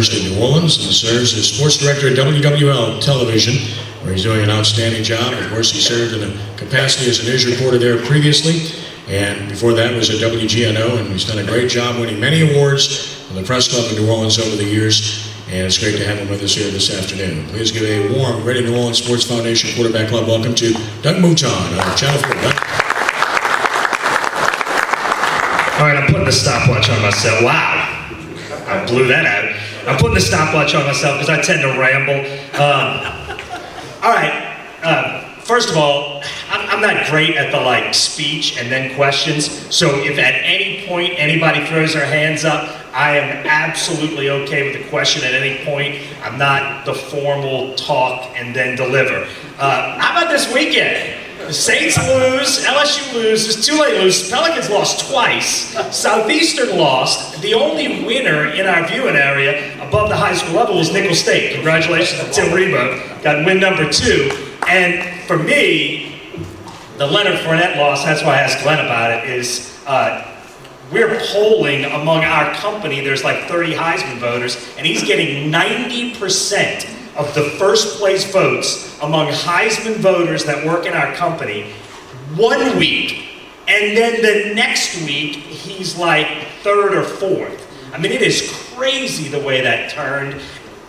raised in New Orleans and serves as sports director at WWL-TV, where he's doing an outstanding job. Of course, he served in a capacity as a news reporter there previously, and before that was at WGNO, and he's done a great job winning many awards from the Press Club in New Orleans over the years, and it's great to have him with us here this afternoon. Please give a warm, Ready New Orleans Sports Foundation Quarterback Club welcome to Doug Mouton on Channel 4. Doug. All right, I'm putting the stopwatch on myself. Wow, I blew that out. I'm putting the stopwatch on myself because I tend to ramble. All right, first of all, I'm not great at the speech and then questions. So if at any point anybody throws their hands up, I am absolutely okay with the question at any point. I'm not the formal talk and then deliver. How about this weekend? The Saints lose, LSU loses, Tulane loses, Pelicans lost twice, Southeastern lost. The only winner in our viewing area above the high school level was Nicholls State. Congratulations to Tim Rebo, got win number 2. And for me, the Leonard Fournette loss, that's why I asked Glenn about it, is we're polling among our company, there's like 30 Heisman voters, and he's getting 90% of the first place votes among Heisman voters that work in our company 1 week, and then the next week he's like 3rd or 4th. I mean, it is crazy the way that turned.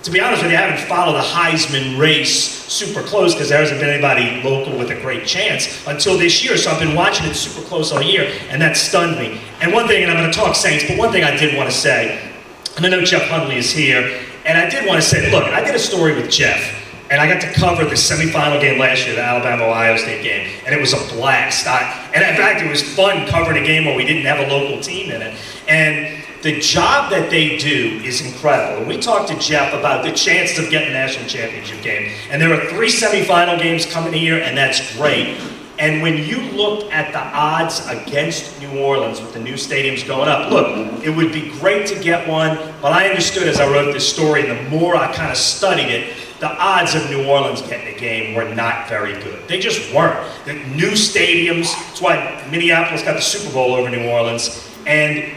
To be honest with you, I haven't followed the Heisman race super close because there hasn't been anybody local with a great chance until this year, so I've been watching it super close all year, and that stunned me. And one thing, and I'm going to talk Saints, but one thing I did want to say, and I know Jeff Hundley is here, and I did want to say, look, I did a story with Jeff, and I got to cover the semifinal game last year, the Alabama-Ohio State game, and it was a blast. And in fact, it was fun covering a game where we didn't have a local team in it. And the job that they do is incredible. And we talked to Jeff about the chances of getting a national championship game. And there are 3 semifinal games coming here, and that's great. And when you look at the odds against New Orleans with the new stadiums going up, look, it would be great to get one, but I understood as I wrote this story, and the more I kind of studied it, the odds of New Orleans getting a game were not very good. They just weren't. The new stadiums, that's why Minneapolis got the Super Bowl over New Orleans. And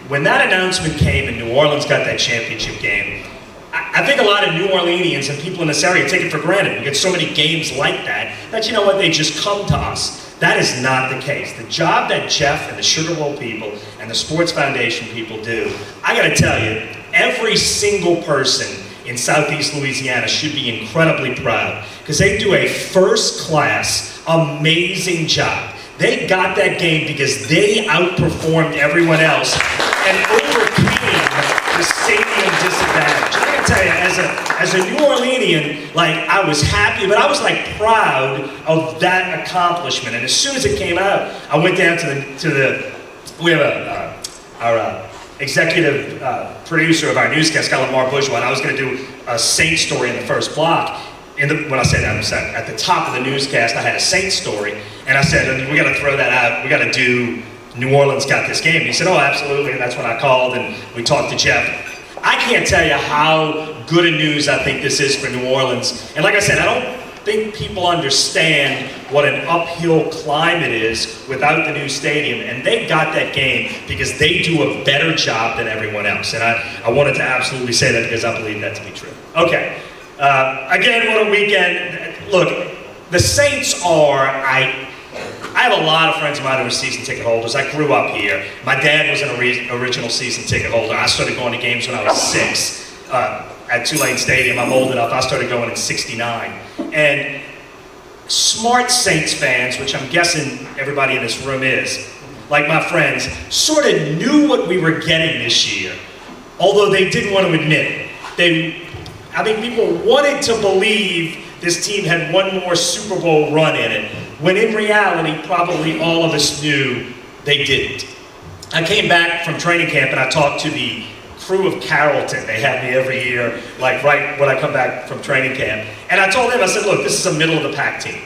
when that announcement came and New Orleans got that championship game, I think a lot of New Orleanians and people in this area take it for granted. We get so many games like that, you know what, they just come to us. That is not the case. The job that Jeff and the Sugar Bowl people and the Sports Foundation people do, I gotta tell you, every single person in Southeast Louisiana should be incredibly proud because they do a first-class, amazing job. They got that game because they outperformed everyone else and overcame the stadium disadvantage. I gotta tell you, as a New Orleanian, I was happy, but I was proud of that accomplishment. And as soon as it came out, I went down we have our executive producer of our newscast, Lamar Bourgeois, and I was gonna do a Saints story in the first block. When I said that, at the top of the newscast, I had a Saints story, and I said, we gotta throw that out, we gotta do New Orleans got this game. And he said, oh, absolutely, and that's when I called, and we talked to Jeff. I can't tell you how good a news I think this is for New Orleans. And like I said, I don't think people understand what an uphill climb it is without the new stadium, and they got that game because they do a better job than everyone else. And I wanted to absolutely say that because I believe that to be true. Okay. Again, what a weekend. Look, the Saints are, I have a lot of friends of mine who are season ticket holders. I grew up here. My dad was an original season ticket holder. I started going to games when I was 6 at Tulane Stadium. I'm old enough. I started going in '69. And smart Saints fans, which I'm guessing everybody in this room is, like my friends, sort of knew what we were getting this year, although they didn't want to admit it. I think people wanted to believe this team had one more Super Bowl run in it, when in reality, probably all of us knew they didn't. I came back from training camp and I talked to the crew of Carrollton. They have me every year, right when I come back from training camp. And I told them, I said, look, this is a middle-of-the-pack team.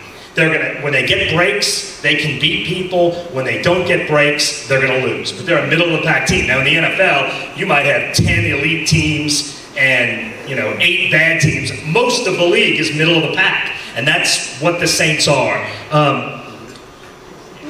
When they get breaks, they can beat people. When they don't get breaks, they're gonna lose. But they're a middle-of-the-pack team. Now in the NFL, you might have 10 elite teams and 8 bad teams. Most of the league is middle of the pack, and that's what the Saints are.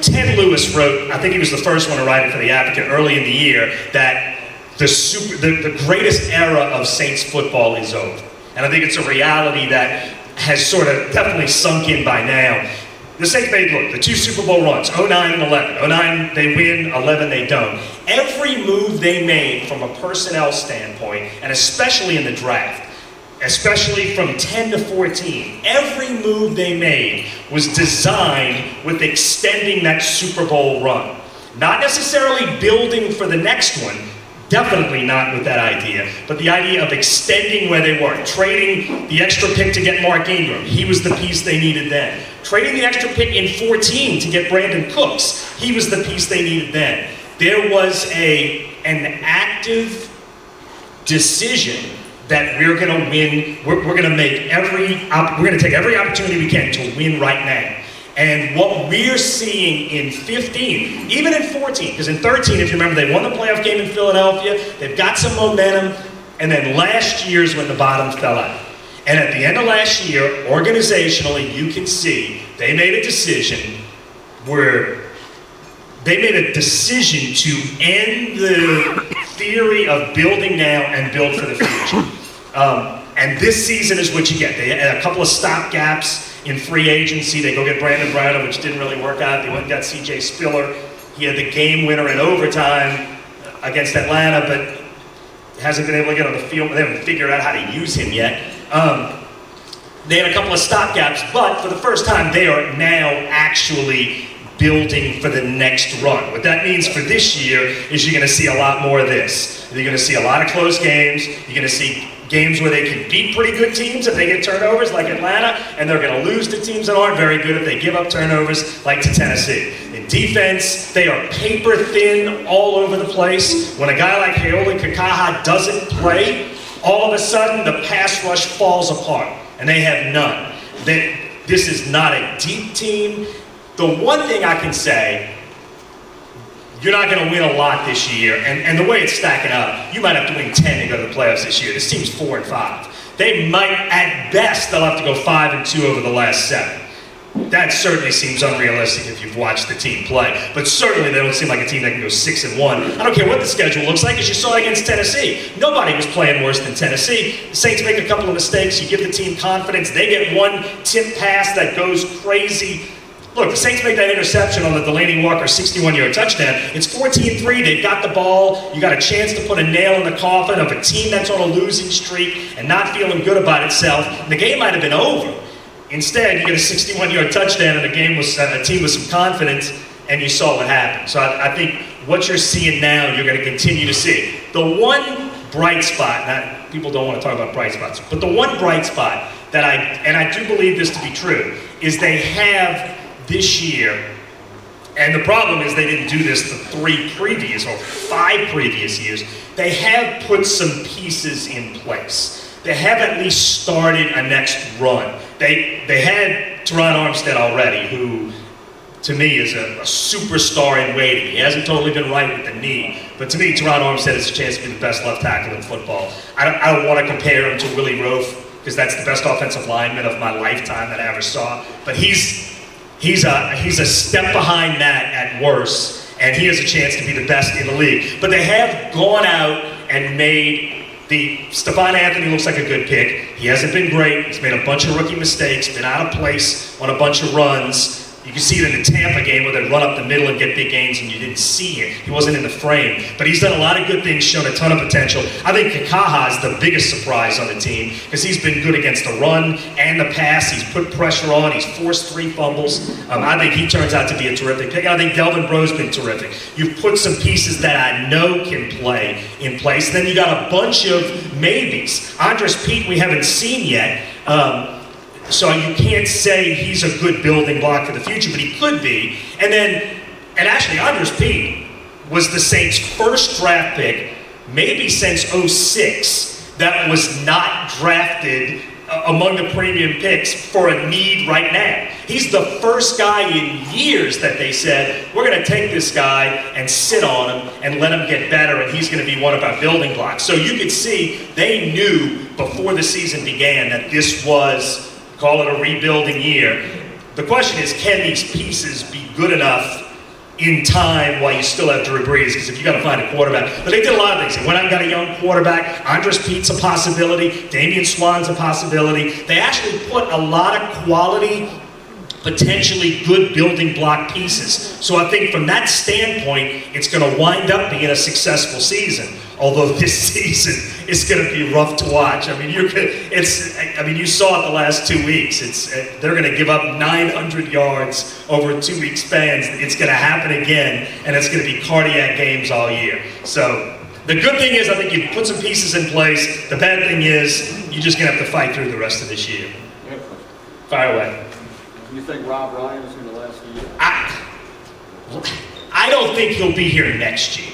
Ted Lewis wrote, I think he was the first one to write it for The Advocate early in the year, that the greatest era of Saints football is over. And I think it's a reality that has sort of definitely sunk in by now. The Saints made, look, the 2 Super Bowl runs, 09 and 11. 09 they win, 11 they don't. Every move they made from a personnel standpoint, and especially in the draft, especially from 10 to 14, every move they made was designed with extending that Super Bowl run. Not necessarily building for the next one, definitely not with that idea, but the idea of extending where they were. Trading the extra pick to get Mark Ingram, he was the piece they needed then. Trading the extra pick in 14 to get Brandon Cooks, he was the piece they needed then. There was an active decision that we're going to win, we're going to take every opportunity we can to win right now. And what we're seeing in 15, even in 14, because in 13, if you remember, they won the playoff game in Philadelphia, they've got some momentum, and then last year's when the bottom fell out. And at the end of last year, organizationally, you can see they made a decision to end the theory of building now and build for the future. And this season is what you get. They had a couple of stopgaps in free agency. They go get Brandon Browner, which didn't really work out. They went and got C.J. Spiller. He had the game winner in overtime against Atlanta, but hasn't been able to get on the field. They haven't figured out how to use him yet. They had a couple of stopgaps, but for the first time, they are now actually building for the next run. What that means for this year is you're going to see a lot more of this. You're going to see a lot of close games. You're going to see games where they can beat pretty good teams if they get turnovers like Atlanta, and they're going to lose to teams that aren't very good if they give up turnovers like to Tennessee. In defense, they are paper thin all over the place. When a guy like Haoli Kakaha doesn't play, all of a sudden the pass rush falls apart, and they have none. This is not a deep team. The one thing I can say, you're not going to win a lot this year, and the way it's stacking up, you might have to win 10 to go to the playoffs this year. This team's 4-5. They might, at best, they'll have to go 5-2 over the last 7. That certainly seems unrealistic if you've watched the team play. But certainly they don't seem like a team that can go 6-1. I don't care what the schedule looks like, as you saw against Tennessee. Nobody was playing worse than Tennessee. The Saints make a couple of mistakes. You give the team confidence. They get one tip pass that goes crazy. Look, the Saints make that interception on the Delaney Walker 61-yard touchdown. It's 14-3. They've got the ball. You got a chance to put a nail in the coffin of a team that's on a losing streak and not feeling good about itself. The game might have been over. Instead, you get a 61-yard touchdown and a team with some confidence, and you saw what happened. So I think what you're seeing now, you're going to continue to see. The one bright spot, people don't want to talk about bright spots, but the one bright spot that I do believe this to be true, is they have this year, and the problem is they didn't do this the 3 previous or 5 previous years, they have put some pieces in place. They have at least started a next run. They had Teron Armstead already, who to me is a superstar in waiting. He hasn't totally been right with the knee, but to me, Teron Armstead has a chance to be the best left tackle in football. I don't want to compare him to Willie Roaf, because that's the best offensive lineman of my lifetime that I ever saw, but he's a step behind that at worst, and he has a chance to be the best in the league. But they have gone out and made Stephon Anthony looks like a good pick. He hasn't been great. He's made a bunch of rookie mistakes, been out of place on a bunch of runs. You can see it in the Tampa game where they run up the middle and get big gains and you didn't see it. He wasn't in the frame. But he's done a lot of good things, shown a ton of potential. I think Kakaha is the biggest surprise on the team because he's been good against the run and the pass. He's put pressure on. He's forced 3 fumbles. I think he turns out to be a terrific pick. I think Delvin Breaux's been terrific. You've put some pieces that I know can play in place. Then you got a bunch of maybes. Andres Pete we haven't seen yet. So you can't say he's a good building block for the future, but he could be. And actually, Andres Pete was the Saints' first draft pick, maybe since '06, that was not drafted among the premium picks for a need right now. He's the first guy in years that they said, we're going to take this guy and sit on him and let him get better, and he's going to be one of our building blocks. So you could see they knew before the season began that this was, call it a rebuilding year. The question is, can these pieces be good enough in time while you still have Drew Brees, because if you got to find a quarterback. But they did a lot of things. They went out and got a young quarterback. Andres Pete's a possibility. Damian Swan's a possibility. They actually put a lot of quality, potentially good building block pieces. So I think from that standpoint, it's going to wind up being a successful season. Although this season is going to be rough to watch. I mean, you saw it the last 2 weeks. They're going to give up 900 yards over a 2-week span. It's going to happen again, and it's going to be cardiac games all year. So the good thing is, I think you put some pieces in place. The bad thing is, you're just going to have to fight through the rest of this year. Fire away. Do you think Rob Ryan is going to last the year? I don't think he'll be here next year.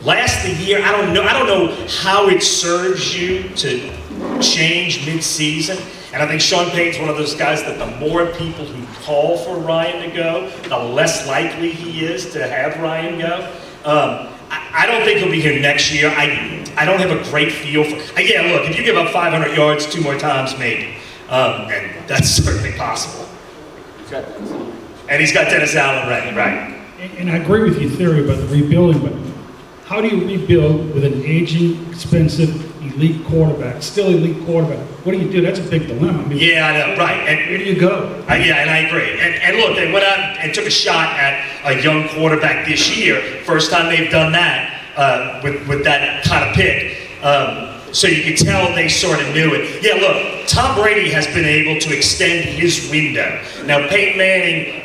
Last the year, I don't know how it serves you to change mid-season. And I think Sean Payton's one of those guys that the more people who call for Ryan to go, the less likely he is to have Ryan go. I don't think he'll be here next year. I don't have a great feel for. Yeah, look, if you give up 500 yards 2 more times, maybe, and that's certainly possible. And he's got Dennis Allen ready, right? And I agree with your theory about the rebuilding, but how do you rebuild with an aging, expensive, elite quarterback, still elite quarterback? What do you do? That's a big dilemma. I mean, yeah, I know, right. And where do you go? Yeah, and I agree. And look, they went out and took a shot at a young quarterback this year. First time they've done that with that kind of pick. So you could tell they sort of knew it. Yeah, look, Tom Brady has been able to extend his window. Now, Peyton Manning,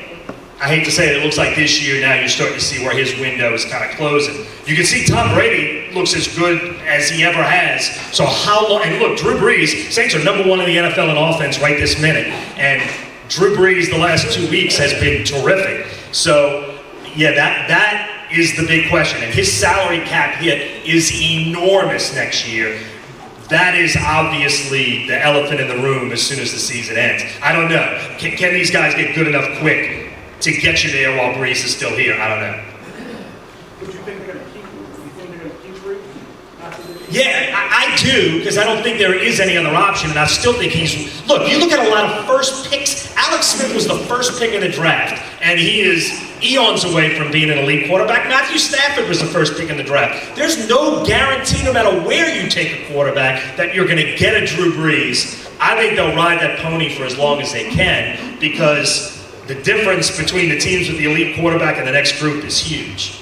I hate to say it, it looks like this year now you're starting to see where his window is kind of closing. You can see Tom Brady looks as good as he ever has. So how long, and look, Drew Brees, Saints are #1 in the NFL in offense right this minute. And Drew Brees the last 2 weeks has been terrific. So, yeah, that is the big question. And his salary cap hit is enormous next year. That is obviously the elephant in the room as soon as the season ends. I don't know. Can these guys get good enough quick to get you there while Brees is still here? I don't know. But you think they're going to keep? You think they're going to keep Brees? Yeah, I do, because I don't think there is any other option, and I still think he's... Look, you look at a lot of first picks. Alex Smith was the first pick in the draft, and he is eons away from being an elite quarterback. Matthew Stafford was the first pick in the draft. There's no guarantee, no matter where you take a quarterback, that you're going to get a Drew Brees. I think they'll ride that pony for as long as they can, because the difference between the teams with the elite quarterback and the next group is huge.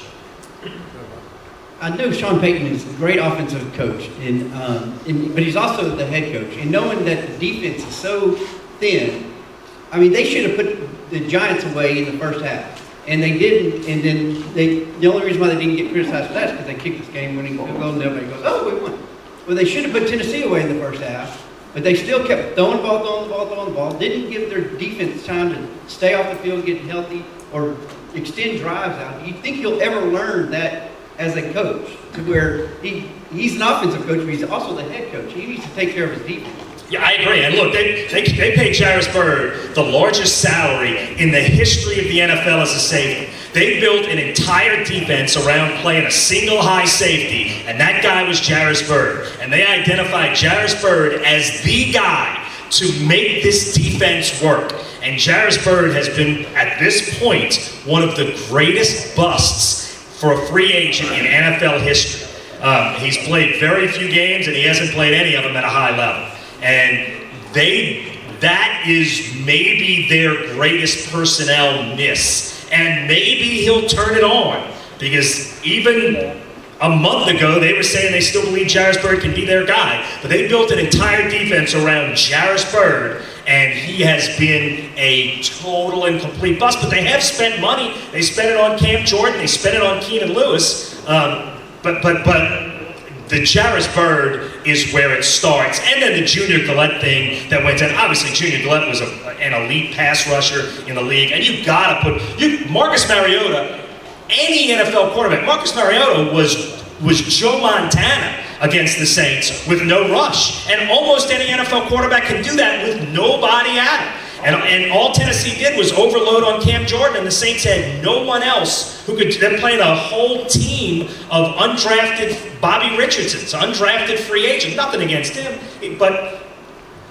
I know Sean Payton is a great offensive coach, but he's also the head coach. And knowing that the defense is so thin, I mean, they should have put the Giants away in the first half. And they didn't, and then the only reason why they didn't get criticized for that is because they kicked this game-winning field goal, and everybody goes, oh, we won. Well, they should have put Tennessee away in the first half, but they still kept throwing the ball, didn't give their defense time to stay off the field, get healthy, or extend drives out. Do you think he'll ever learn that as a coach, to where he's an offensive coach, but he's also the head coach? He needs to take care of his defense. Yeah, I agree. And look, they paid Jairus Byrd the largest salary in the history of the NFL as a safety. They built an entire defense around playing a single high safety, and that guy was Jairus Byrd. And they identified Jairus Byrd as the guy to make this defense work. And Jairus Byrd has been, at this point, one of the greatest busts for a free agent in NFL history. He's played very few games, and he hasn't played any of them at a high level. And that is maybe their greatest personnel miss. And maybe he'll turn it on, because even a month ago they were saying they still believe Jairus Byrd can be their guy. But they built an entire defense around Jairus Byrd, and he has been a total and complete bust. But they have spent money. They spent it on Cam Jordan. They spent it on Keenan Lewis. But the Jairus Byrd is where it starts. And then the Junior Gillette thing that went in. Obviously, Junior Gillette was an elite pass rusher in the league. And you got to put Marcus Mariota, any NFL quarterback. Marcus Mariota was Joe Montana against the Saints with no rush. And almost any NFL quarterback can do that with nobody at him. And all Tennessee did was overload on Cam Jordan, and the Saints had no one else who could. They're playing a whole team of undrafted Bobby Richardsons, undrafted free agent. Nothing against him, but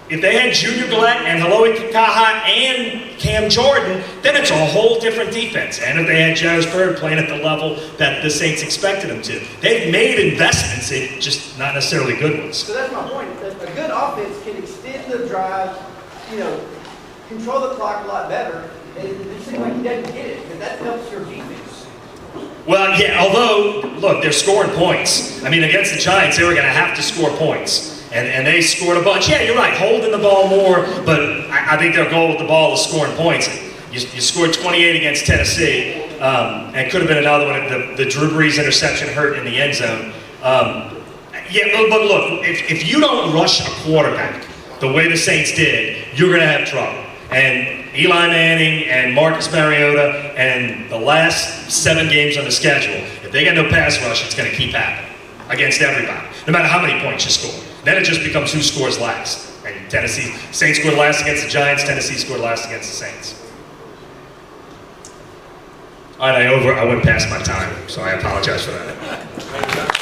If they had Junior Gillette and Haloi Kakaha and Cam Jordan, then it's a whole different defense. And if they had Jarvis Bird playing at the level that the Saints expected him to. They've made investments in just not necessarily good ones. So that's my point. That a good offense can extend the drive, control the clock a lot better. And it seems like he doesn't get it, because that helps your defense. Well, yeah, although, look, they're scoring points. I mean, against the Giants, they were going to have to score points. And they scored a bunch. Yeah, you're right, holding the ball more, but I think their goal with the ball is scoring points. You scored 28 against Tennessee, and it could have been another one. The Drew Brees interception hurt in the end zone. Yeah, but look, if you don't rush a quarterback the way the Saints did, you're going to have trouble. And Eli Manning and Marcus Mariota and the last 7 games on the schedule, if they got no pass rush, it's going to keep happening against everybody, no matter how many points you score. Then it just becomes who scores last. And Saints scored last against the Giants, Tennessee scored last against the Saints. All right, I went past my time, so I apologize for that.